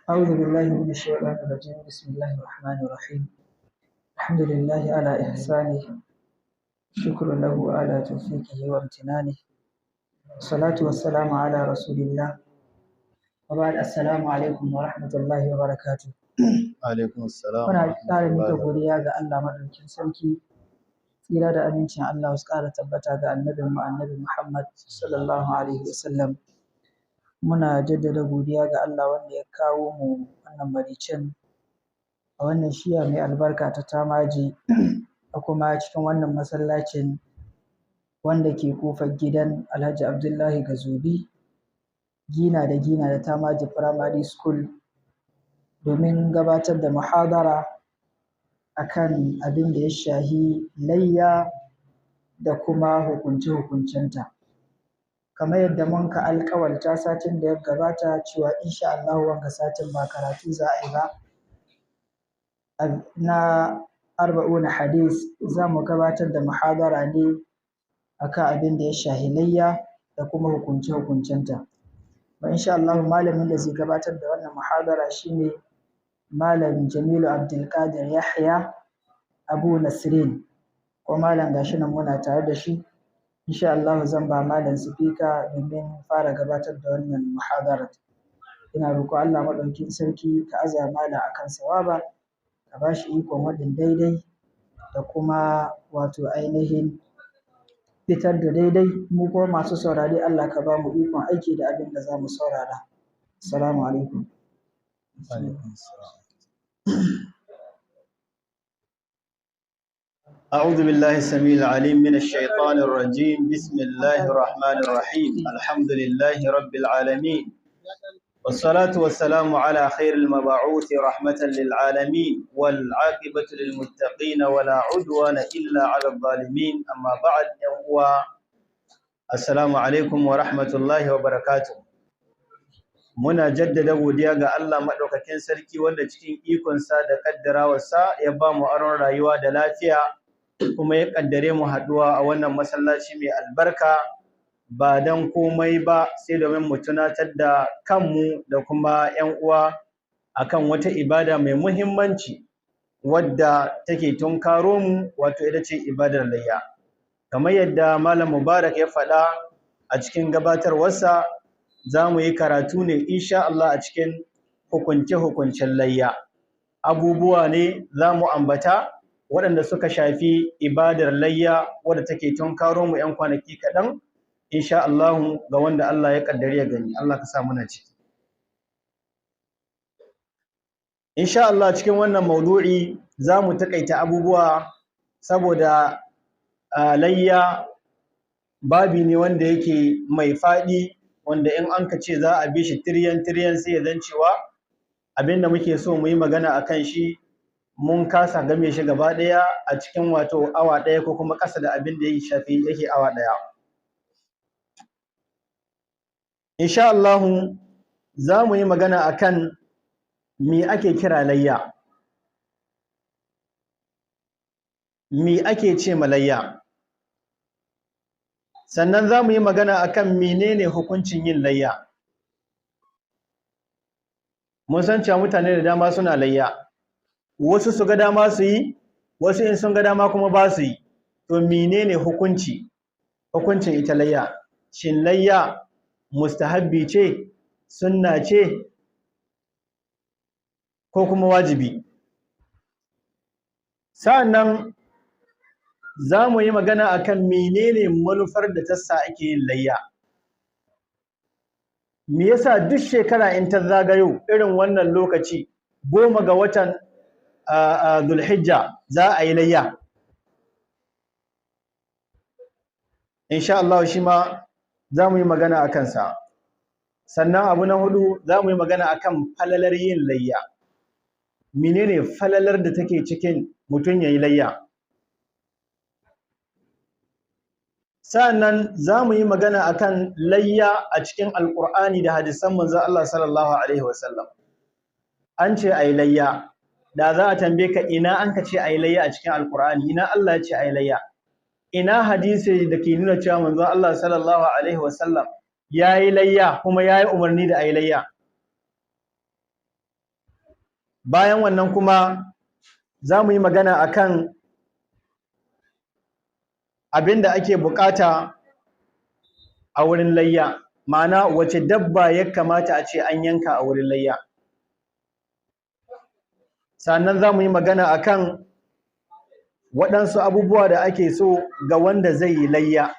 أعوذ بالله من الشيطان الرجيم بسم الله الرحمن الرحيم الحمد لله على إحسانه شكر له على توفيقه وامتنانه والصلاة والسلام على رسول الله وبعد السلام عليكم ورحمة الله وبركاته. Alaikum assalam wa Muna ƙara miƙa rahmatullahi wa godiya ga Allah madaukakin sarki, tsira da amincin Allah su ƙara tabbata ga annabinmu annabi Muhammad sallallahu alaihi wasallam. Muna jaddada godiya ga Allah wanda ya kawo mu wannan maricin a wannan shiya mai albarka ta Tamaji a kuma cikin wannan masallacin wanda ke kofar gidan Alhaji Abdullahi Gazobi gina da Tamaji Primary School domin gabatar da muhadara akan abin da ya shahi layya da kuma hukunce-hukuncenta. Kamar yadda mun ka alƙawarta satin da ya gabata cewa insha Allah wanga satin ba karatu za a yi ba na arba'una hadis, za mu gabatar da muhadara ne akan abin da ya shahi layya da kuma hukunce-hukuncenta. Ba insha Allah malamin da zai gabatar da wannan muhadara shine Malam Jamilu Abdulkadir Yahya Abu Nasrin, ko malam gashi nan muna tare da shi. Insha Allah zan ba malam sifika domin fara gabatar da wannan muhadarar. Ina roƙo Allah maɗaukin sarki ka aza malam akan sawaba, ka ba shi ikon waɗin daidai da kuma wato ainihin fitar da daidai, mu kuma masu saurare Allah ka ba mu ikon aiki da abin da za mu saurara. Assalamu alaikum. أعوذ بالله السميع العليم من الشيطان الرجيم بسم الله الرحمن الرحيم الحمد لله رب العالمين والصلاة والسلام على خير المبعوث رحمة للعالمين والعاقبة للمتقين ولا عدوان إلا على الظالمين أما بعد السلام عليكم ورحمة الله وبركاته. Muna jaddada godiya ga Allah maɗaukakin sarki wanda cikin ikonsa da ƙaddarawarsa ya ba mu aron rayuwa da lafiya kuma ya ƙaddare mu haɗuwa a wannan masallaci mai albarka ba don komai ba sai domin mu tunatar da kanmu da kuma 'yan uwa akan wata ibada mai muhimmanci wadda take tunkaro mu, wato ita ce ibadar layya. Kamar yadda Malam Mubarak ya faɗa a cikin gabatarwarsa, za mu yi karatu ne insha Allah a cikin hukunce-hukuncen layya. Abubuwa ne za mu ambata waɗanda suka shafi ibadar layya wadda take tunkaro mu 'yan kwanaki kaɗan insha Allah ga wanda Allah ya ƙaddari ya gani. Allah ka sa muna ciki. Insha Allah cikin wannan maudu'i za mu taƙaita abubuwa saboda layya babi ne wanda yake mai faɗi, wanda in an ka ce za a bi shi tiryan sai ya zan cewa abinda muke so mu yi magana a kan shi mun kasa game shi gaba ɗaya a cikin wato awa ɗaya ko kuma ƙasa da abin da ya shafi yake awa ɗaya. Insha Allah za mu yi magana a kan me ake kira layya, me ake ce ma layya. Sannan za mu yi magana akan menene hukuncin yin layya. Mun san cewa mutane da dama suna layya, wasu su ga dama su yi, wasu in sun ga dama kuma ba su yi. To menene hukuncin ita layya? Shin layya mustahabbi ce, sunna ce, ko kuma wajibi? Sa'annan za mu yi magana akan menene manufar da ta sa ake yin layya. Me yasa duk shekara in ta zagayo irin wannan lokaci 10 ga watan Dhul-Hijja za a yi layya? Insha Allah shi ma za mu yi magana a kansa. Sannan abu na 4 za mu yi magana akan falalar yin layya. Menene falalar da take cikin mutum ya yi layya? Sa'annan za mu yi magana akan layya a cikin Alƙur'ani da hadisan manzon Allah sallallahu alaihi wasallam. An ce ayi layya, da za a tambaye ka ina an ka ce ayi layya a cikin Alƙur'ani, ina Allah ya ce ayi layya, ina hadisi da ke nuna cewa manzon Allah sallallahu alaihi wasallam yayi layya kuma yayi umarni da ayi layya? bayan wannan kuma za mu yi magana akan abin da ake bukata a wurin layya, ma'ana wace dabba ya kamata a ce an yanka a wurin layya. Sannan za mu yi magana akan waɗansu abubuwa da ake so ga wanda zai yi layya.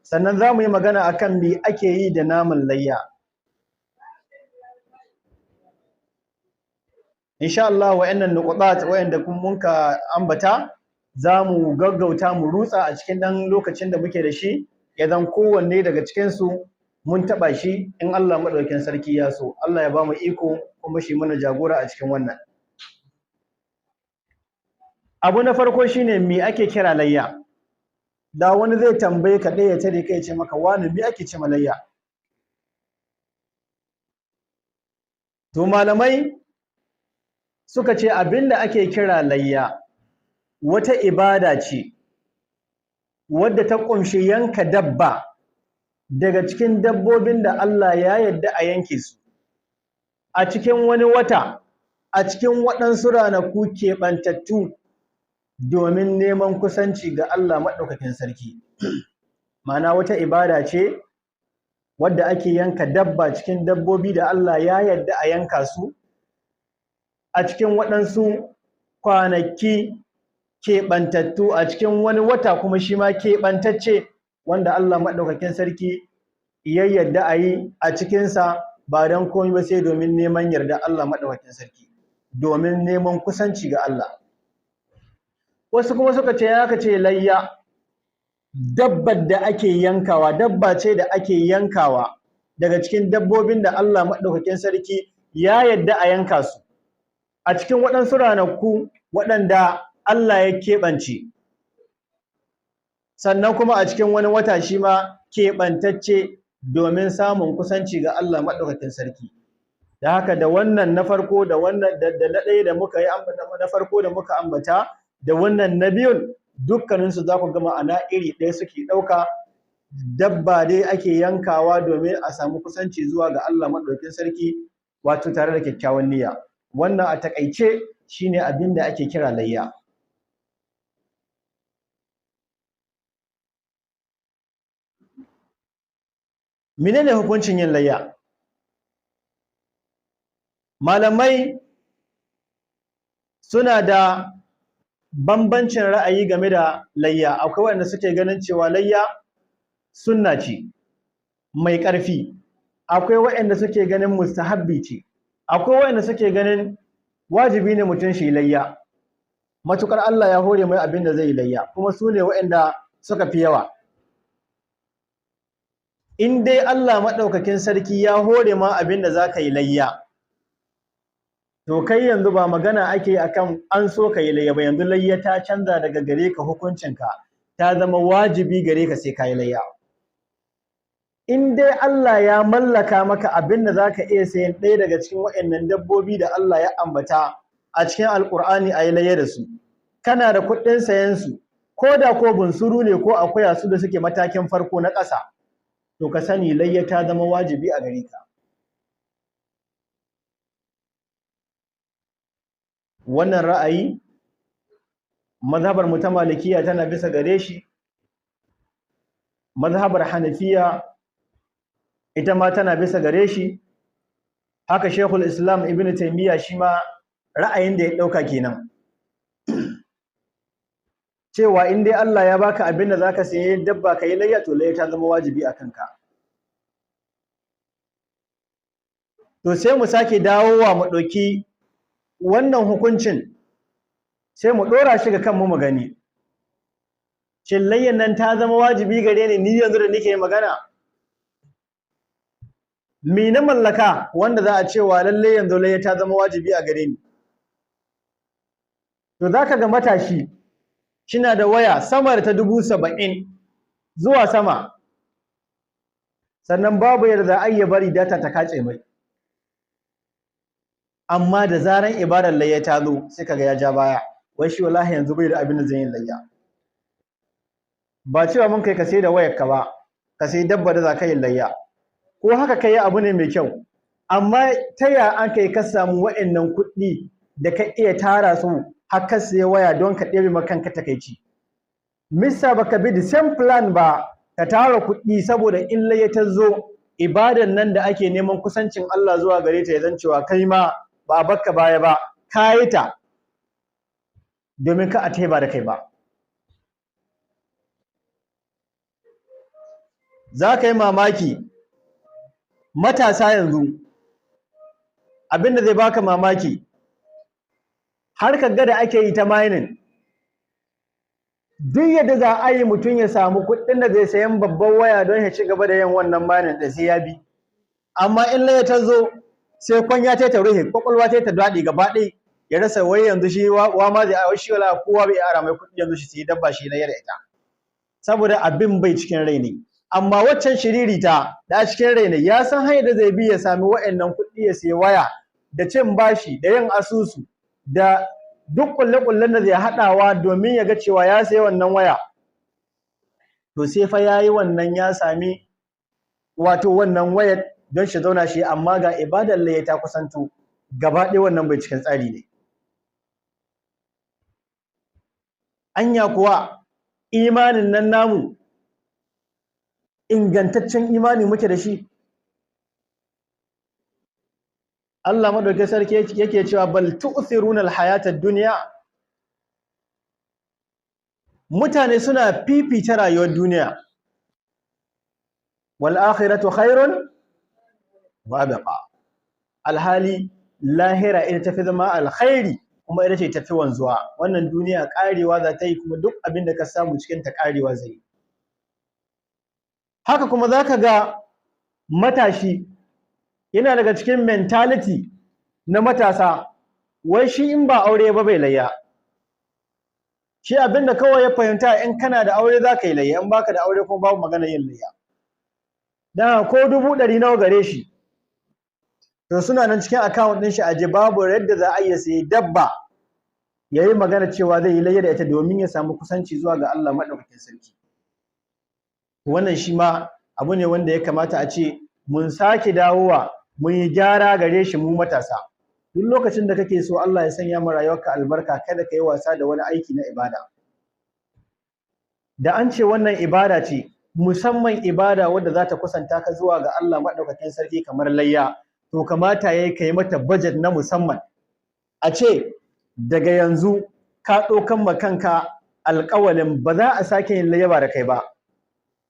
Sannan za mu yi magana akan me ake yi da naman layya. Insha Allah wa'annan nuqatat wa'anda mun ka ambata za mu gaggauta mu rutsa a cikin ɗan lokacin da muke da shi, ya zan kowanne daga cikinsu mun taɓa shi in Allah maɗaukin sarki ya so. Allah ya ba mu iko kuma shi mana jagora a cikin wannan. Abu na farko shine me ake kira layya. Da wani zai tambaye ka ɗaya tare kai ce maka wani me ake ce layya. To malamai suka ce abinda ake kira layya wata ibada ce wadda ta ƙunshi yanka dabba daga cikin dabbobin da Allah ya yarda a yanke su a cikin wani wata, a cikin waɗansu ranaku keɓantattu domin neman kusanci ga Allah maɗaukakin sarki. Ma'ana wata ibada ce wadda ake yanka dabba cikin dabbobi da Allah ya yarda a yanka su a cikin waɗansu kwanaki keɓantattu, a cikin wani wata kuma shi ma keɓantacce wanda Allah maɗaukakin sarki ya yarda a yi a cikinsa ba don komai ba sai domin neman yarda Allah maɗaukakin sarki, domin neman kusanci ga Allah. Wasu kuma suka ce ya ce layya dabbar da ake yankawa, dabba ce da ake yankawa daga cikin dabbobin da Allah maɗaukakin sarki ya yarda a yanka su a cikin waɗansu ranaku waɗanda Allah ya keɓance, sannan kuma a cikin wani wata shi ma keɓantacce domin samun kusanci ga Allah maɗaukakin sarki. Da haka da wannan na farko da wannan da na ɗaya da muka yi na farko da muka ambata da wannan na biyun dukkaninsu za ku ga ma'ana iri ɗaya suke ɗauka. Dabba dai ake yankawa domin a samu kusanci zuwa ga Allah maɗaukakin sarki, wato tare da kyakkyawan niyya. Wannan a taƙaice shine abin da ake kira layya. Menene hukuncin yin layya? Malamai suna da bambancin ra'ayi game da layya. Akwai waɗanda suke ganin cewa layya sunna ce mai ƙarfi, akwai waɗanda suke ganin mustahabbi ce, akwai waɗanda suke ganin wajibi ne mutum shi layya matukar Allah ya hore mai abin da zai yi layya, kuma su ne waɗanda suka fi yawa. In dai Allah maɗaukakin sarki ya hore ma abin da za ka yi layya, to kai yanzu ba magana ake akan an so ka yi layya ba, yanzu layya ta canza daga gare ka hukuncinka, ta zama wajibi gare ka sai ka yi layya. In dai Allah ya mallaka maka abin da za ka iya sayan ɗaya daga cikin waɗannan dabbobi da Allah ya ambata a cikin Alƙur'ani a yi layya da su, kana da kuɗin sayan su, ko da ko bunsuru ne ko akuya su da suke matakin farko na ƙasa, to ka sani layya ta zama wajibi a gare ka. Wannan ra'ayi mazhabar mu ta Malikiya tana bisa gare shi, mazhabar Hanafiya ita ma tana bisa gare shi, haka Sheikhul Islam Ibn Taymiyyah shi ma ra'ayin da ya ɗauka kenan, cewa in dai Allah ya baka abin da zaka sayi dabba ka yi layya, to layya ta zama wajibi a kanka. To sai mu sake dawowa mu ɗauki wannan hukuncin sai mu ɗora shi ga kanmu mu gani, shin layyan nan ta zama wajibi gare ni yanzu da nake magana? Me na mallaka wanda za a cewa lalle yanzu layya ta zama wajibi a gare ni? To zaka ga matashi shina da waya sama da ta 70,000 zuwa sama, sannan babu yadda za a iya bari data ta kace mai, amma da zaran ibadar layya ta zo sai kaga ya ja baya, wai shi wallahi yanzu bai da abin da zai yi layya. Ba cewa mun kai ka sai da wayar ka ba, ka sai dabba da za ka yi layya, ko haka kai abu ne mai kyau, amma ta ya an kai ka samu wa'annan kuɗi da ka iya tara su har ka siya waya don ka ɗebe ma kanka takaici misa baka bi the same plan ba ka tara kuɗi saboda in laye ta zo ibadan nan da ake neman kusancin Allah zuwa gare ta ya zan cewa kai ma ba a bakka baya ba ka yi ta domin ka a taiba da kai ba za ka yi mamaki matasa yanzu abinda zai baka mamaki har kaga da ake yi ta mining duk yadda za a yi mutum ya samu kuɗin da zai sayan babban waya don ya ci gaba da yin wannan mining da sai ya bi amma in laye ta zo sai kwanya ta ruhe kwakwalwa ta daɗi gaba ɗaya ya rasa wai yanzu shi wa ma zai awa shi wala kowa bai ara mai kuɗi yanzu shi sai dabba shi layar ita saboda abin bai cikin rai ne amma waccan shiririta da a cikin rai ne ya san hanyar da zai bi ya sami wa'annan kuɗi ya sayi waya da cin bashi da yin asusu da duk kulle-kullen da zai haɗawa domin ya ga cewa ya sayi wannan waya to sai fa ya yi wannan ya sami wato wannan wayar don shi zauna shi amma ga ibadar laye ta kusanto gaba ɗaya wannan bai cikin tsari ne anya kuwa imanin nan namu ingantaccen imani muke da shi Allah madaukakin sarki yake cewa bal tu'thiruna al-hayata ad-dunya mutane suna fifita rayuwar duniya wal akhiratu khairun wa abqa alhali lahira ita tafi zama alkhairi kuma ita ce tafi wanzuwa wannan duniya karewa za ta yi kuma duk abin da ka samu cikin ta karewa zai haka kuma zaka ga matashi yana daga cikin mentality na matasa wai shi in ba aure ba bai layya shi abinda kawai ya fahimta in kana da aure za ka yi layya in baka da aure kuma babu magana yin layya dan ko 100 nawa gare shi to suna nan cikin account din shi aje babu yadda za a iya sai dabba yayi magana cewa zai yi layya da ita domin ya samu kusanci zuwa ga Allah madaukakin sarki wannan shi ma abu ne wanda ya kamata a ce mun sake dawowa mun yi gyara gare shi mu matasa duk lokacin da kake so Allah ya sanya ma rayuwarka albarka kada ka yi wasa da wani aiki na ibada da an ce wannan ibada ce musamman ibada wadda za ta kusanta ka zuwa ga Allah madaukakin sarki kamar layya to kamata yayi ka yi mata budget na musamman a ce daga yanzu ka ɗaukan ma kanka alƙawalin ba za a sake yin layya ba da kai ba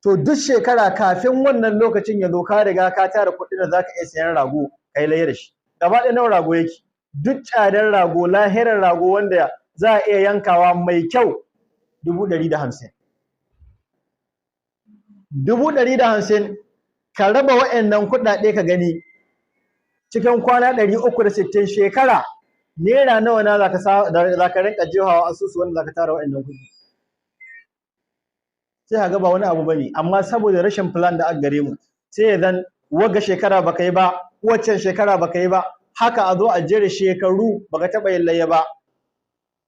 to duk shekara kafin wannan lokacin ya zo ka riga ka tara kuɗin da za ka iya sayan rago kai layya da shi gaba ɗaya nawa rago yake duk tsadar rago lahirar rago wanda za a iya yankawa mai kyau 150,000 150,000 ka raba wa'annan kuɗaɗe ka gani cikin kwana 360 shekara naira nawa na za ka rinka jihawa asusu wanda za ka tara wa'annan kuɗi sai ka ga ba wani abu bane amma saboda rashin plan da aka gare mu sai ya zan waga shekara baka yi ba waccan shekara baka yi ba haka a zo a jere shekaru baka taɓa yin layya ba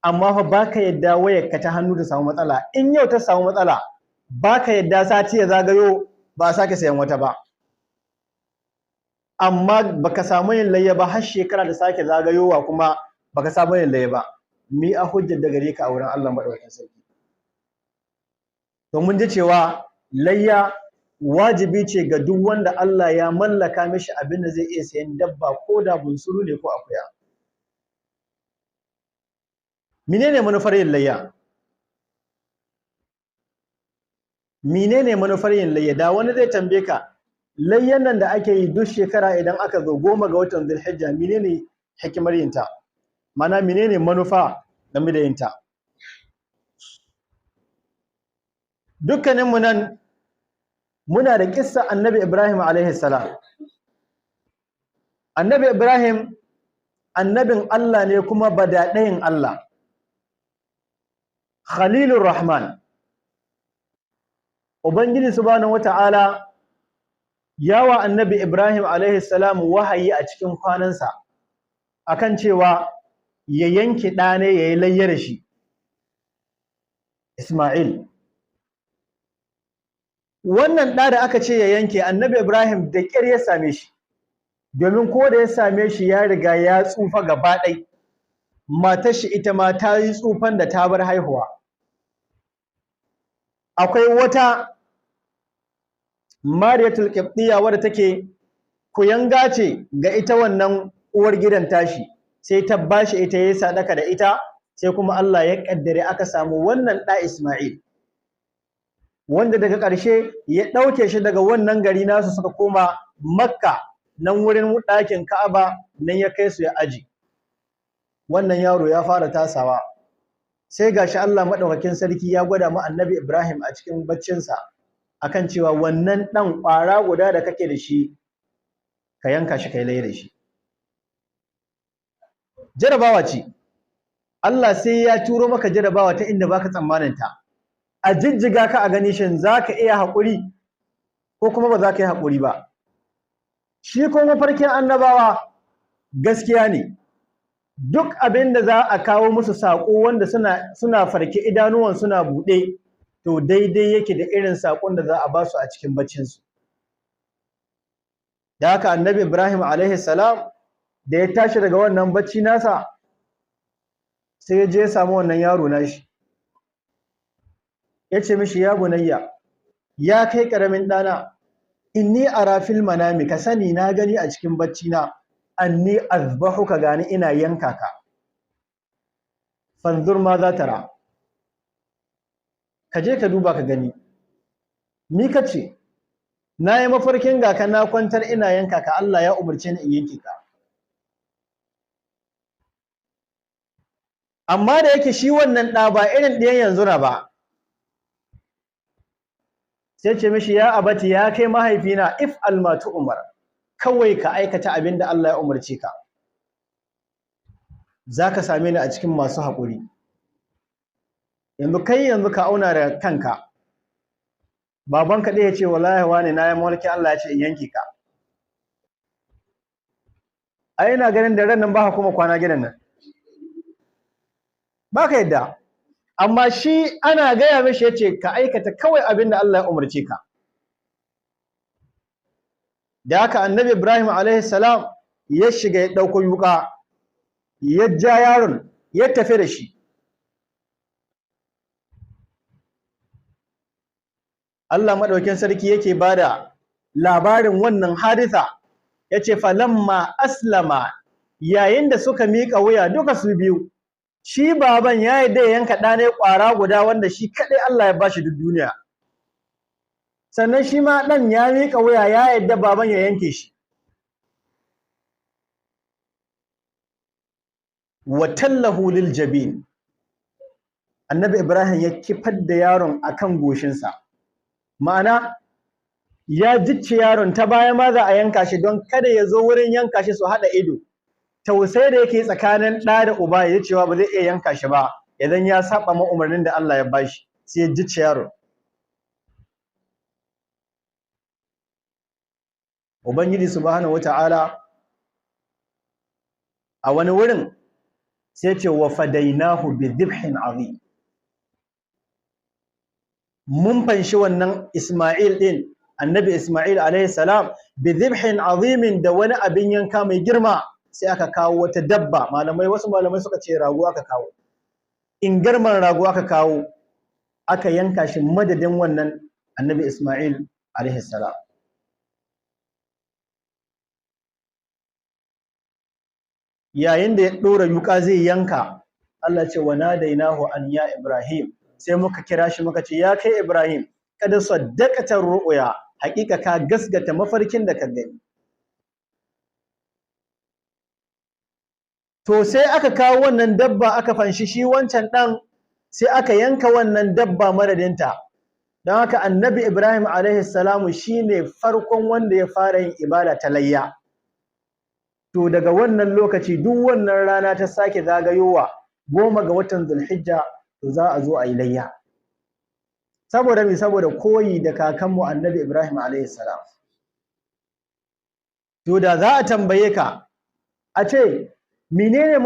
amma fa baka yadda wayar ka ta hannu ta samu matsala in yau ta samu matsala baka yadda sati ya zagayo ba a sake sayan wata ba amma baka samu yin layya ba har shekara da sake zagayowa kuma baka samu yin layya ba mi a hujjar da gare ka a wurin Allah madaukakin sarki to mun ji cewa layya wajibi ce ga duk wanda Allah ya mallaka mishi abin da zai iya sayan dabba ko da bunsuru ne ko akuya menene manufar yin layya menene manufar yin layya da wani zai tambaye ka layyan nan da ake yi duk shekara idan aka zo 10 ga watan Zulhijja menene hikimar yin ta mana menene manufa game da yin ta dukkaninmu nan muna da kissa annabi Ibrahim alaihi salam annabi Ibrahim annabin Allah ne kuma badaɗayin Allah Khalilur Rahman Ubangiji subhanahu wata'ala yawa annabi Ibrahim alaihi salam wahayi a cikin kwanansa akan cewa ya yanki ɗane ya yi layyar shi Ismail wannan ɗa da aka ce ya yanke annabi Ibrahim da ƙyar ya same shi domin ko da ya same shi ya riga ya tsufa gaba ɗai, matar shi ita ma ta yi tsufan da ta bar haihuwa. Akwai wata Mariyatul Qibtiyya wadda take kuyanga ce ga ita wannan uwar gidan tashi, sai ta bashi ita yayi sadaka da ita, sai kuma Allah ya kaddare aka samu wannan ɗa Isma'il, wanda daga ƙarshe ya ɗauke shi daga wannan gari nasu suka koma Makka, nan wurin ɗakin Ka'aba, nan ya kai su ya aji. Wannan yaro ya fara tasawa, sai gashi Allah maɗaukakin sarki ya gwada ma Annabi Ibrahim a cikin baccinsa akan cewa wannan ɗan ƙwara guda da kake da shi ka yanka shi kai laye da shi. Jarabawa ce, Allah sai ya turo maka jarabawa ta inda baka tsammanin ta, a jijjiga ka a gani shin za ka iya haƙuri ko kuma ba za ka yi haƙuri ba. Shi kuma mafarkin annabawa gaskiya ne, duk abin da za a kawo musu saƙo wanda suna farke idanuwan suna buɗe, to daidai yake da irin saƙon da za a ba su a cikin baccinsu. Da haka Annabi Ibrahim alaihi salam da ya tashi daga wannan bacci nasa, sai ya je ya samu wannan yaro nashi, ya ce mishi, ya bunayya, ya kai ƙaramin ɗana, inni ara fil manami, ka sani na gani a cikin bacci na, anni azbahuka, gani ina yanka ka, fanzur ma za tara, ka je ka duba ka gani. Ni ka ce, na yi mafarkin ga ka na kwantar ina yanka ka, Allah ya umarce ni in yanke ka. Amma da yake shi wannan ɗa ba irin ɗiyan yanzu na ba, sai ce mishi, ya abati, ya kai mahaifina, if almatu umar, kawai ka aikata abin da Allah ya umarce ka, za ka same ni a cikin masu haƙuri. Yanzu ka auna da kanka, babanka ɗaya ya ce, wallahi wane na yi mawarki Allah ya ce in yanke ka. Ai ina ganin da ran nan ba ka kuma kwana gidan nan, ba ka yadda. Amma shi ana gaya mishi ya ce ka aikata kawai abin da Allah ya umarce ka. Da haka Annabi Ibrahim alaihi salam ya shiga ya ɗauko yuƙa, ya ja yaron ya tafi da shi. Allah maɗaukin sarki yake bada labarin wannan hadisa, ya ce falamma aslama, yayin da suka miƙa wuya duka su biyu, shi baban ya yarda ya yanka ɗane ƙwara guda wanda shi kaɗai Allah ya bashi duk duniya, sannan shi ma ɗan ya miƙa wuya ya yarda baban ya yanke shi. Wa tallahu lil jabin, Annabi Ibrahim ya kifar da yaron akan goshinsa, ma'ana ya jicce yaron ta baya ma za a yanka shi don kada ya zo wurin yanka shi su haɗa ido. Tausayi da yake tsakanin ɗa da uba ya cewa ba zai iya yanka shi ba idan ya saba ma umarnin da Allah ya bashi, sai ya jicce yaron. Ubangiji subhanahu wata'ala a wani wurin sai ce wa fadainahu bi dhibhin azim, mun fanshi wannan Isma'il din, Annabi Isma'il alaihi salam, bi dhibhin azimin, da wani abin yanka mai girma. Sai aka kawo wata dabba, wasu malamai suka ce rago aka kawo, ingarman rago aka kawo, aka yanka shi madadin wannan Annabi Isma'il alaihi salam. Yayin da ya ɗora yuƙa zai yanka, Allah ce wa nadainahu an ya Ibrahim, sai muka kira shi muka ce, ya kai Ibrahim, kada saddaqata ru'ya, haƙiƙa ka gasgata mafarkin da ka gani. To sai aka kawo wannan dabba aka fanshi shi wancan ɗan, sai aka yanka wannan dabba madadinta. Don haka Annabi Ibrahim alaihi salamu shine farkon wanda ya fara yin ibada ta layya. To daga wannan lokaci duk wannan rana ta sake zagayowa 10 ga watan Zulhijja, to za a zo a yi layya. Saboda me? Saboda koyi da kakanmu Annabi Ibrahim alaihi salam. To da za a tambaye ka a ce menene